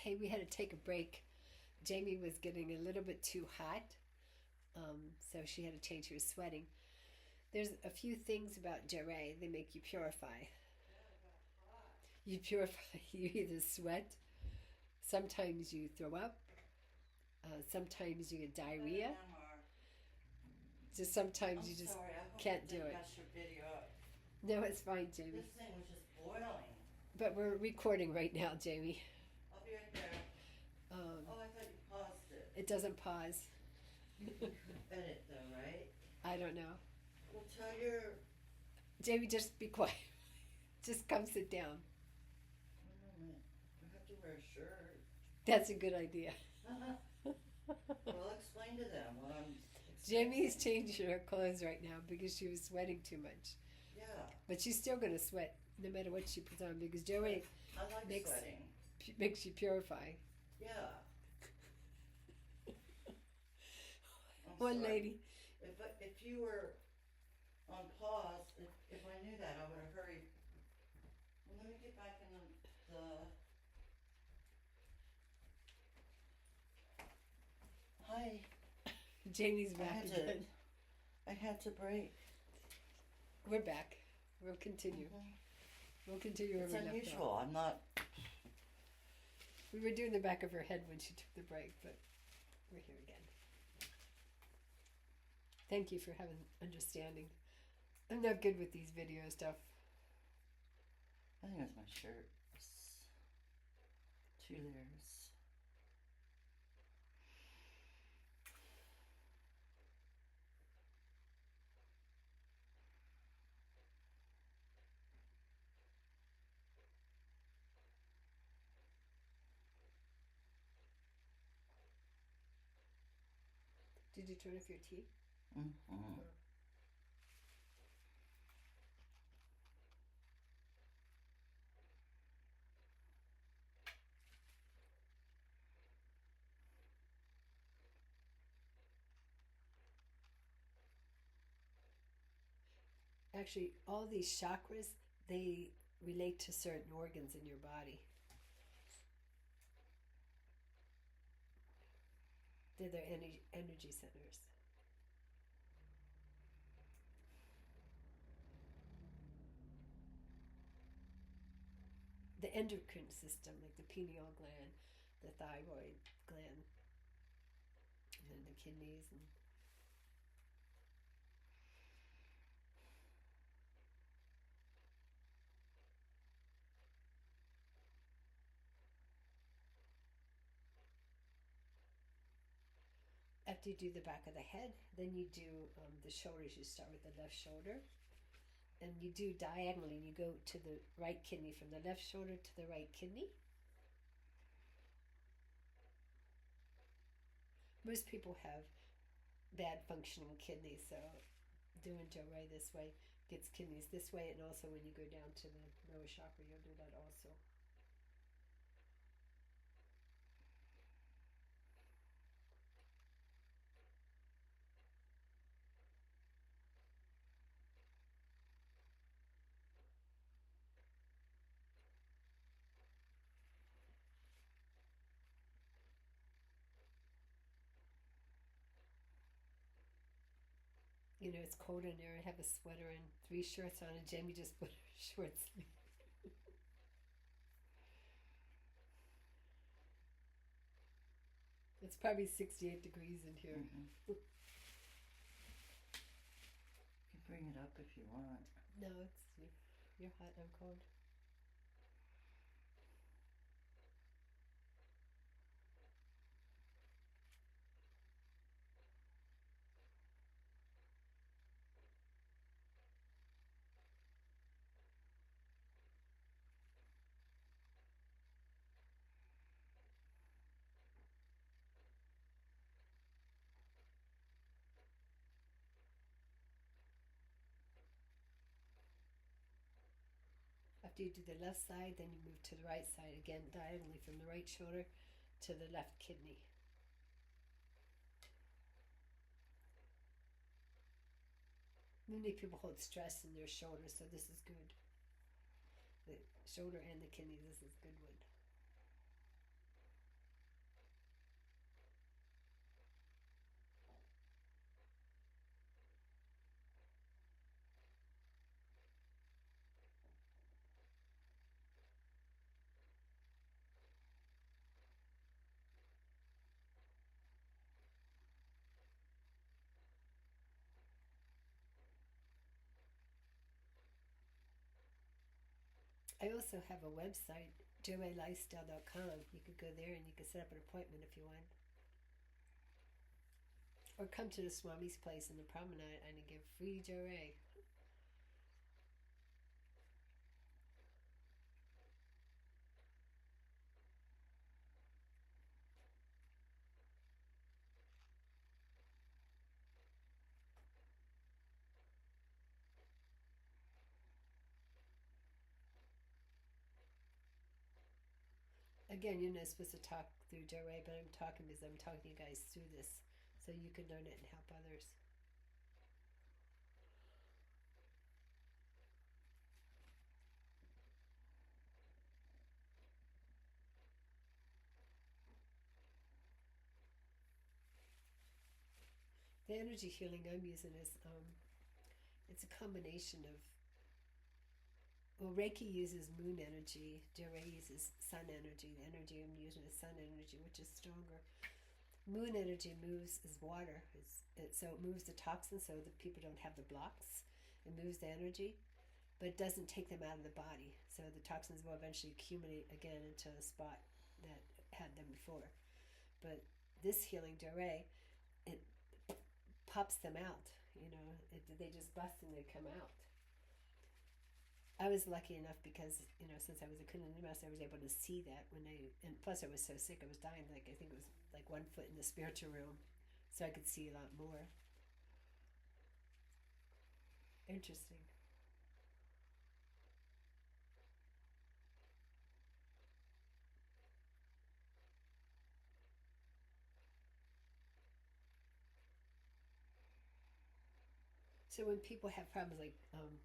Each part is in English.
Hey, we had to take a break. Jamie was getting a little bit too hot, so she had to change her sweating. There's a few things about Jareh. They make you purify. You purify. You either sweat. Sometimes you throw up. Sometimes you get diarrhea. Just sometimes you just can't do it. Got your video up. No, it's fine, Jamie. This thing was just boiling. But we're recording right now, Jamie. I'll be right there. Oh, I thought you paused it. It doesn't pause. Edit though, right? I don't know. Well, tell your. Jamie, just be quiet. Just come sit down. Wait a minute. I have to wear a shirt. That's a good idea. Well, explain to them what I'm. Jamie's changing her clothes right now because she was sweating too much. Yeah. But she's still going to sweat no matter what she puts on because Joey I like sweating. makes you purify. Yeah. One lady. If you were on pause, if I knew that, I would have hurried. Well, let me get back in the. Hi. Jamie's back again. I had to break. We're back. We'll continue. Mm-hmm. We'll continue where It's we left unusual. off. I'm not. We were doing the back of her head when she took the break, but we're here again. Thank you for having understanding. I'm not good with these video stuff. I think that's my shirt. It's 2 layers. Did you turn off your tea? Mm-hmm. Actually, all these chakras, they relate to certain organs in your body. They're their energy centers. The endocrine system, like the pineal gland, the thyroid gland, and then the kidneys and after you do the back of the head, then you do the shoulders. You start with the left shoulder, and you do diagonally. You go to the right kidney from the left shoulder to the right kidney. Most people have bad functioning kidneys, so doing Jareh this way gets kidneys this way, and also when you go down to the lower chakra, you'll do that also. You know, it's cold in there. I have a sweater and 3 shirts on, and Jamie just put her shorts. It's probably 68 degrees in here. Mm-hmm. You can bring it up if you want. No, you're hot. I'm cold. After you do the left side, then you move to the right side again, diagonally from the right shoulder to the left kidney. Many people hold stress in their shoulders, so this is good. The shoulder and the kidney, this is a good one. I also have a website, joeylifestyle.com. You could go there and you could set up an appointment if you want. Or come to the Swami's place in the promenade and give free Joe. Again, you're not supposed to talk through Joe, but I'm talking because I'm talking to you guys through this so you can learn it and help others. The energy healing I'm using is it's a combination of, well, Reiki uses moon energy, Joe uses sun energy. The energy I'm using is sun energy, which is stronger. Moon energy moves as water, so it moves the toxins so that people don't have the blocks. It moves the energy, but it doesn't take them out of the body. So the toxins will eventually accumulate again into a spot that had them before. But this healing Joe, it pops them out. They just bust and they come out. I was lucky enough because, since I was a Kundalini master, I was able to see that and plus I was so sick, I was dying, I think it was 1 foot in the spiritual realm, so I could see a lot more. Interesting. So when people have problems like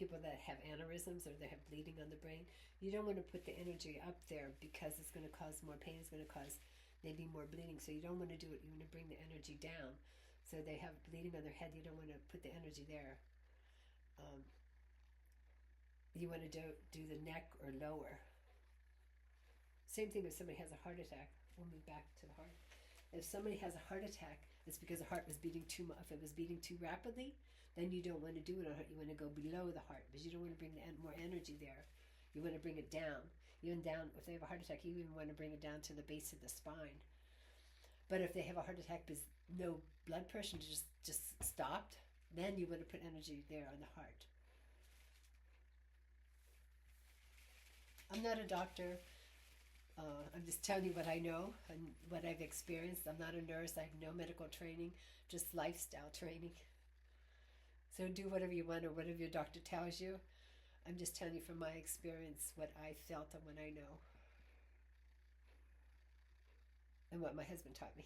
people that have aneurysms or they have bleeding on the brain, you don't want to put the energy up there because it's going to cause more pain. It's going to cause maybe more bleeding. So you don't want to do it. You want to bring the energy down. So they have bleeding on their head. You don't want to put the energy there. You want to do the neck or lower. Same thing if somebody has a heart attack. We'll move back to the heart. If somebody has a heart attack, it's because the heart was beating too much. If it was beating too rapidly, then you don't want to do it on heart. You want to go below the heart because you don't want to bring more energy there. You want to bring it down. Even down, if they have a heart attack, you even want to bring it down to the base of the spine. But if they have a heart attack because no blood pressure just stopped, then you want to put energy there on the heart. I'm not a doctor. I'm just telling you what I know and what I've experienced. I'm not a nurse. I have no medical training, just lifestyle training. So do whatever you want or whatever your doctor tells you. I'm just telling you from my experience what I felt and what I know. And what my husband taught me.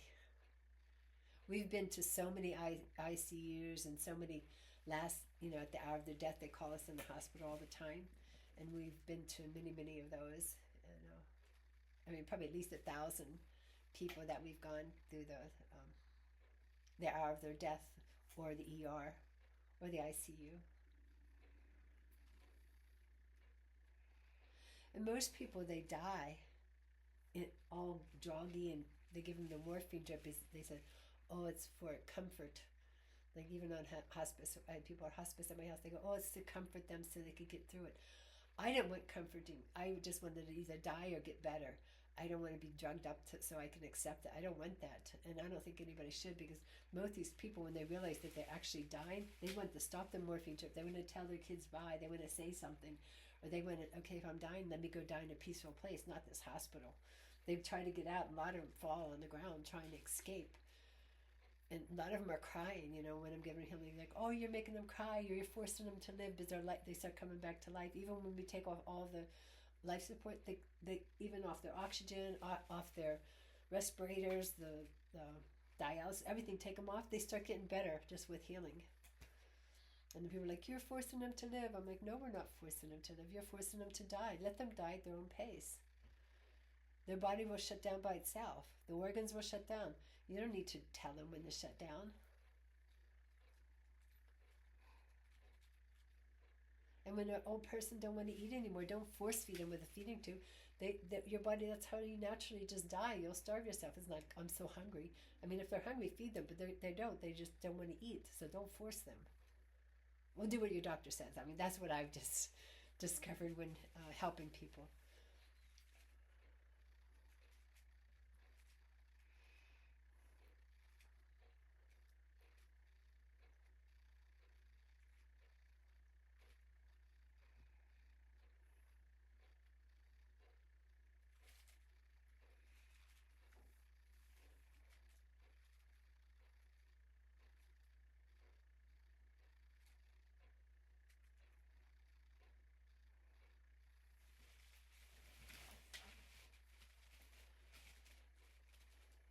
We've been to so many ICUs and so many at the hour of their death, they call us in the hospital all the time. And we've been to many, many of those. And probably at least 1,000 people that we've gone through the hour of their death or the ER or the ICU. And most people, they die all groggy and they give them the morphine drip. They said, oh, it's for comfort. Like even on hospice, I had people at hospice at my house, they go, oh, it's to comfort them so they could get through it. I didn't want comforting. I just wanted to either die or get better. I don't want to be drugged up so I can accept it. I don't want that. And I don't think anybody should, because most of these people, when they realize that they're actually dying, they want to stop the morphine trip. They want to tell their kids bye. They want to say something. Or they want to, okay, if I'm dying, let me go die in a peaceful place, not this hospital. They try to get out. A lot of them fall on the ground trying to escape. And a lot of them are crying, when I'm giving healing. Like, oh, you're making them cry. You're forcing them to live because they start coming back to life. Even when we take off all the life support, they even off their oxygen, off their respirators, the dialysis, everything, take them off, they start getting better just with healing. And the people are like, you're forcing them to live. I'm like, no, we're not forcing them to live. You're forcing them to die. Let them die at their own pace. Their body will shut down by itself. The organs will shut down. You don't need to tell them when to shut down. And when an old person don't want to eat anymore, don't force feed them with a feeding tube. Your body, that's how you naturally just die. You'll starve yourself. It's like, I'm so hungry. If they're hungry, feed them, but they don't. They just don't want to eat, so don't force them. Well, do what your doctor says. That's what I've just discovered when helping people.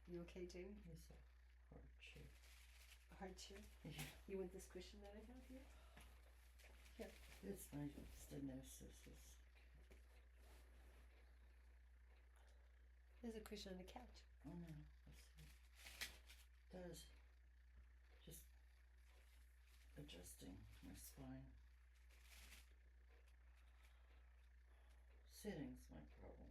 You okay, Jamie? It's a hard chair. A hard chair? Yeah. You want this cushion that I have here? Here. It's my stenosis. There's a cushion on the couch. Oh no, let's see. Does just adjusting my spine. Sitting's my problem.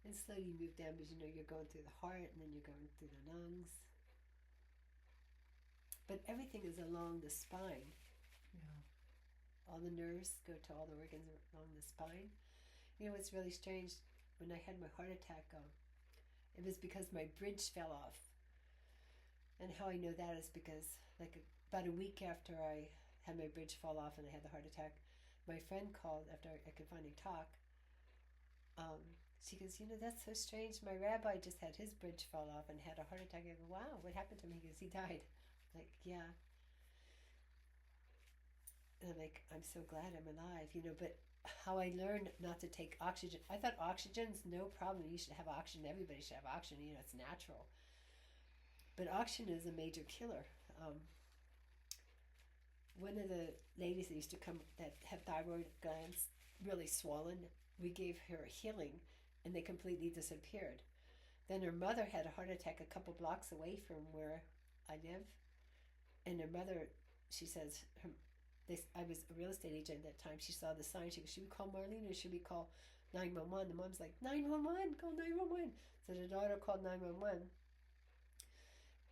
And slowly you move down because you know you're going through the heart and then you're going through the lungs. But everything is along the spine. Yeah. All the nerves go to all the organs along the spine. You know what's really strange? When I had my heart attack, it was because my bridge fell off. And how I know that is because about a week after I had my bridge fall off and I had the heart attack, my friend called after I could finally talk. She goes, you know, that's so strange. My rabbi just had his bridge fall off and had a heart attack. I go, wow, what happened to him? He goes, he died. Like, yeah. And I'm like, I'm so glad I'm alive, you know, but how I learned not to take oxygen. I thought oxygen's no problem. You should have oxygen. Everybody should have oxygen. You know, it's natural. But oxygen is a major killer. One of the ladies that used to come that had thyroid glands really swollen, we gave her a healing and they completely disappeared. Then her mother had a heart attack a couple blocks away from where I live. And her mother, she says, I was a real estate agent at that time. She saw the sign. She goes, should we call Marlene or should we call 911? The mom's like, 911, call 911. So the daughter called 911.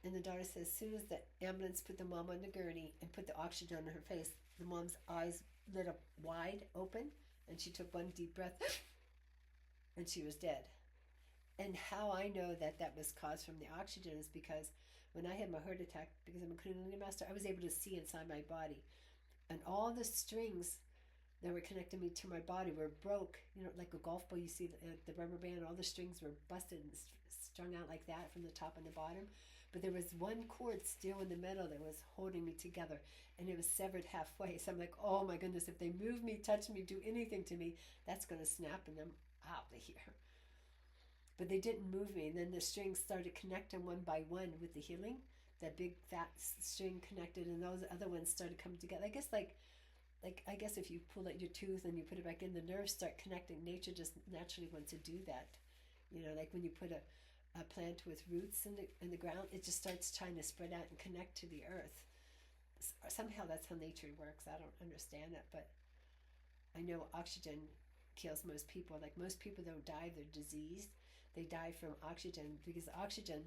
And the daughter says, as soon as the ambulance put the mom on the gurney and put the oxygen on her face, the mom's eyes lit up wide open and she took one deep breath and she was dead. And how I know that that was caused from the oxygen is because when I had my heart attack, because I'm a Kundalini master, I was able to see inside my body. And all the strings that were connecting me to my body were broke. You know, like a golf ball, you see the rubber band, all the strings were busted and strung out like that from the top and the bottom. But there was one cord still in the middle that was holding me together, and it was severed halfway. So I'm like, oh my goodness, if they move me, touch me, do anything to me, that's going to snap and I'm out of here. But they didn't move me, and then the strings started connecting one by one with the healing. That big fat string connected, and those other ones started coming together. I guess I guess if you pull out your tooth and you put it back in, the nerves start connecting. Nature just naturally wants to do that. You know, like when you put a plant with roots in the ground, it just starts trying to spread out and connect to the earth. Somehow that's how nature works. I don't understand it, but I know oxygen kills most people. Like most people don't die of their disease. They die from oxygen because oxygen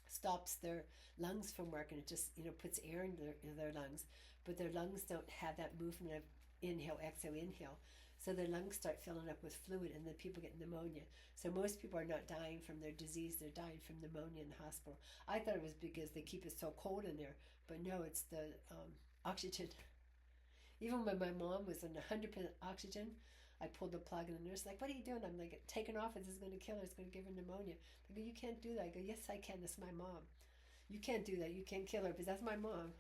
stops their lungs from working. It just, you know, puts air in their lungs, but their lungs don't have that movement of inhale, exhale, inhale. So their lungs start filling up with fluid and then people get pneumonia. So most people are not dying from their disease, they're dying from pneumonia in the hospital. I thought it was because they keep it so cold in there, but no, it's the oxygen. Even when my mom was on 100% oxygen, I pulled the plug and the nurse was like, what are you doing? I'm like, taking off, this is going to kill her, it's going to give her pneumonia. I go, you can't do that. I go, yes I can, that's my mom. You can't do that, you can't kill her because that's my mom.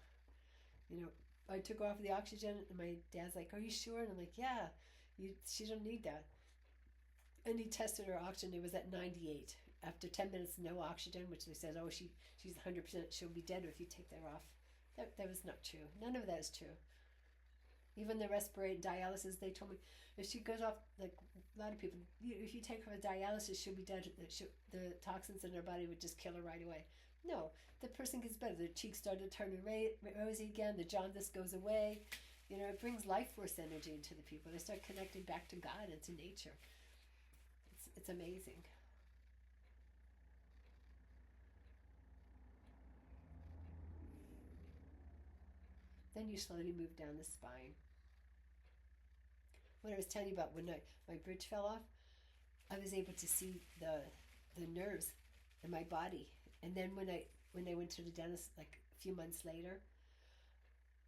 You know, I took off the oxygen and my dad's like, are you sure? And I'm like, yeah, she don't need that. And he tested her oxygen, it was at 98. After 10 minutes, no oxygen, which they said, oh, she's 100%, she'll be dead if you take that off. That was not true. None of that is true. Even the respiratory dialysis, they told me, if she goes off, like a lot of people, if you take her to dialysis, she'll be dead. The toxins in her body would just kill her right away. No, the person gets better. Their cheeks started turning rosy again. The jaundice goes away. You know, it brings life force energy into the people. They start connecting back to God and to nature. It's amazing. Then you slowly move down the spine. What I was telling you about when my bridge fell off, I was able to see the nerves in my body. And then when I went to the dentist like a few months later,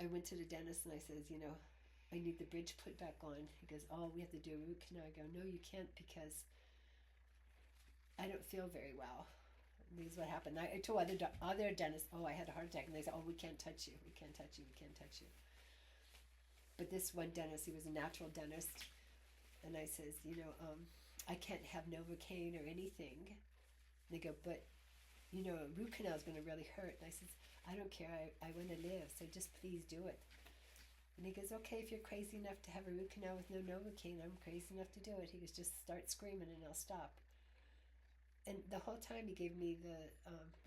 I went to the dentist and I says, you know, I need the bridge put back on. He goes, oh, we have to do a root canal. I go, no, you can't, because I don't feel very well. And this is what happened. I told other dentists, oh, I had a heart attack. And they said, oh, we can't touch you. We can't touch you. We can't touch you. But this one dentist, he was a natural dentist. And I says, you know, I can't have Novocaine or anything. And they go, but, you know, a root canal is going to really hurt. And I says, I don't care. I want to live. So just please do it. And he goes, okay, if you're crazy enough to have a root canal with no Novocaine, I'm crazy enough to do it. He goes, just start screaming and I'll stop. And the whole time he gave me the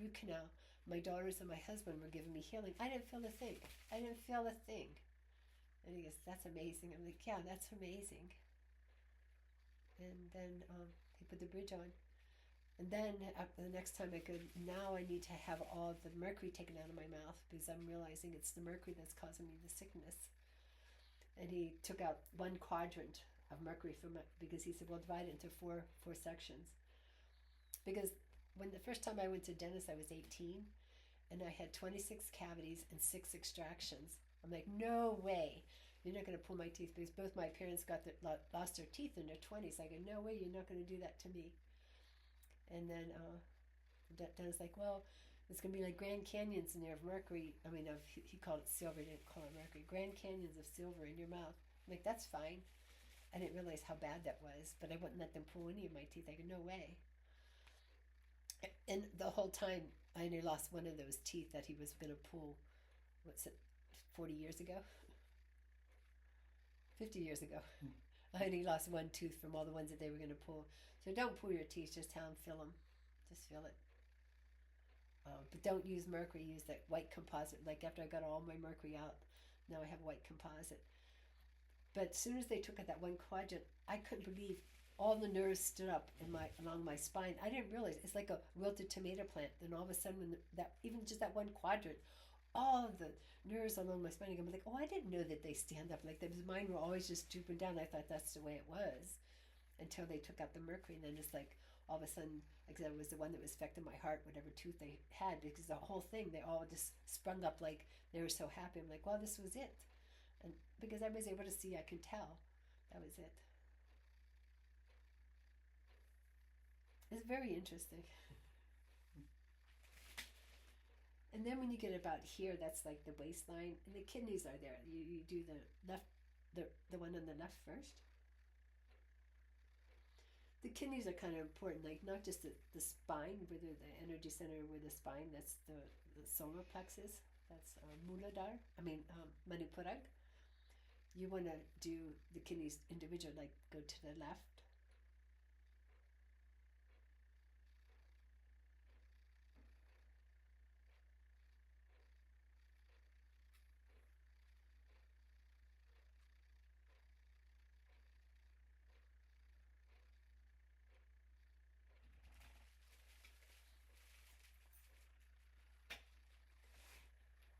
root canal, my daughters and my husband were giving me healing. I didn't feel a thing. I didn't feel a thing. And he goes, that's amazing. I'm like, yeah, that's amazing. And then he put the bridge on. And then the next time I go, now I need to have all the mercury taken out of my mouth, because I'm realizing it's the mercury that's causing me the sickness. And he took out one quadrant of mercury from it, because he said, well, divide it into four sections. Because when the first time I went to dentist, I was 18, and I had 26 cavities and 6 extractions. I'm like, no way. You're not going to pull my teeth, because both my parents lost their teeth in their 20s. I go, no way, you're not going to do that to me. And then the dentist's like, well, it's going to be like Grand Canyons in there of mercury. I mean, he called it silver, he didn't call it mercury. Grand Canyons of silver in your mouth. I'm like, that's fine. I didn't realize how bad that was, but I wouldn't let them pull any of my teeth. I go, no way. And the whole time, I only lost one of those teeth that he was going to pull, 40 years ago? 50 years ago. I only lost one tooth from all the ones that they were going to pull. So don't pull your teeth, just tell them, feel them. Just feel it. But don't use mercury, use that white composite. Like after I got all my mercury out, now I have white composite. But as soon as they took out that one quadrant, I couldn't believe all the nerves stood up along my spine. I didn't realize, it's like a wilted tomato plant. Then all of a sudden, even just that one quadrant, all of the nerves along my spine, I'm like, oh, I didn't know that they stand up like that. Because mine were always just drooping down. I thought that's the way it was, until they took out the mercury. And then it's like, all of a sudden, like I said, it was the one that was affecting my heart, whatever tooth they had, because the whole thing, they all just sprung up like they were so happy. I'm like, well, this was it. And because I was able to see, I could tell that was it. It's very interesting. And then when you get about here, that's like the waistline, and the kidneys are there. You do the left, the one on the left first. The kidneys are kind of important, like not just the spine, where the energy center where the spine, that's the solar plexus, that's Manipurag. You want to do the kidneys individual, like go to the left.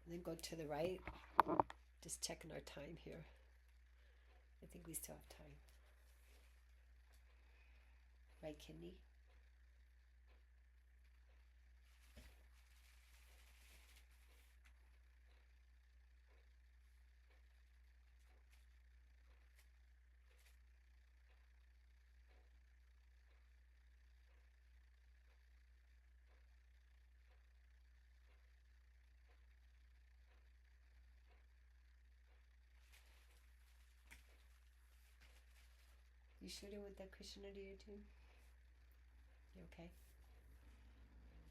And then go to the right. Just checking our time here. I think we still have time. Right kidney. You shooting with that cushion under your tube? You okay?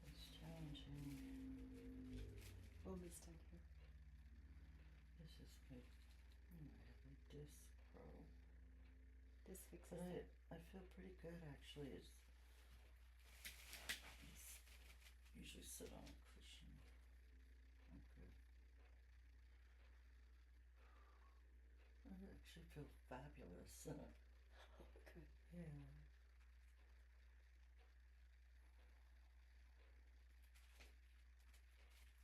It's challenging. Almost done here. This is like, I have a disc pro. This fixes But it. I feel pretty good actually. It's usually sit on a cushion. I'm good. actually feel fabulous. Good. Yeah.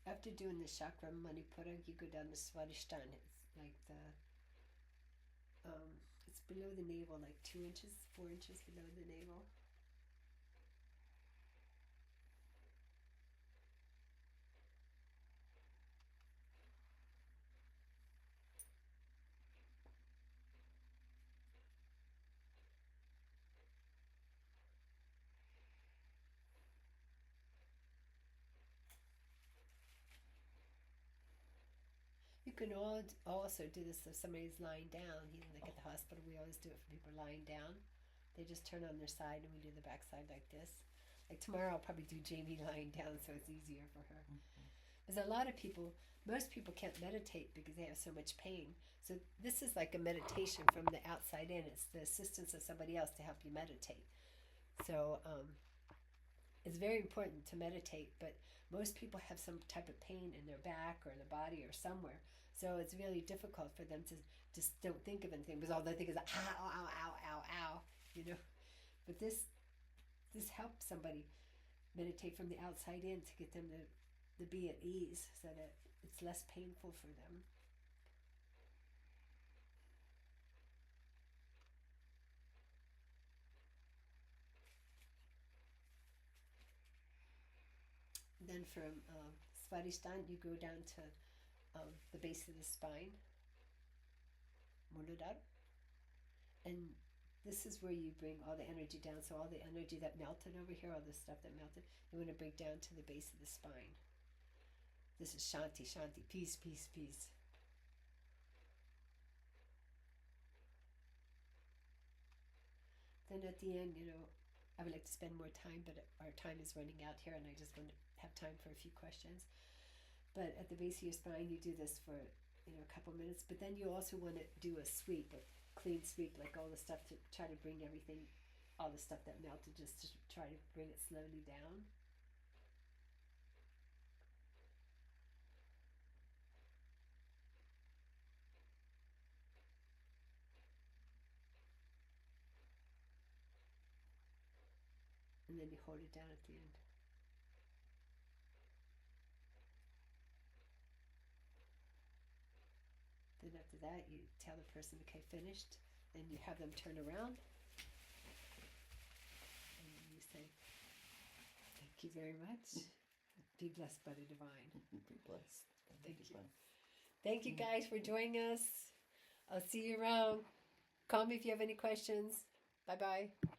After doing the chakra manipura, you go down the Swadhisthana. It's like it's below the navel, like 2 inches, 4 inches below the navel. You can also do this if somebody's lying down. You know, like at the hospital, we always do it for people lying down. They just turn on their side and we do the back side like this. Like tomorrow, I'll probably do Jamie lying down so it's easier for her. Because a lot of people, most people can't meditate because they have so much pain. So this is like a meditation from the outside in. It's the assistance of somebody else to help you meditate. So it's very important to meditate, but most people have some type of pain in their back or in the body or somewhere. So it's really difficult for them to just don't think of anything because all they think is ow, ow, ow, ow, ow, you know. But this helps somebody meditate from the outside in to get them to be at ease so that it's less painful for them. Then from Svadhisthana, you go down to the base of the spine, Muladhara, and this is where you bring all the energy down. So all the energy that melted over here, all the stuff that melted, you want to bring down to the base of the spine. This is Shanti, Shanti, peace, peace, peace. Then at the end, you know, I would like to spend more time, but our time is running out here, and I just want to have time for a few questions. But at the base of your spine, you do this for a couple minutes. But then you also want to do a sweep, a clean sweep, like all the stuff to try to bring everything, all the stuff that melted, just to try to bring it slowly down. And then you hold it down at the end. Then after that, you tell the person, okay, finished. Then you have them turn around. And you say, thank you very much. Be blessed by the divine. Be blessed. Thank you. Thank you guys for joining us. I'll see you around. Call me if you have any questions. Bye-bye.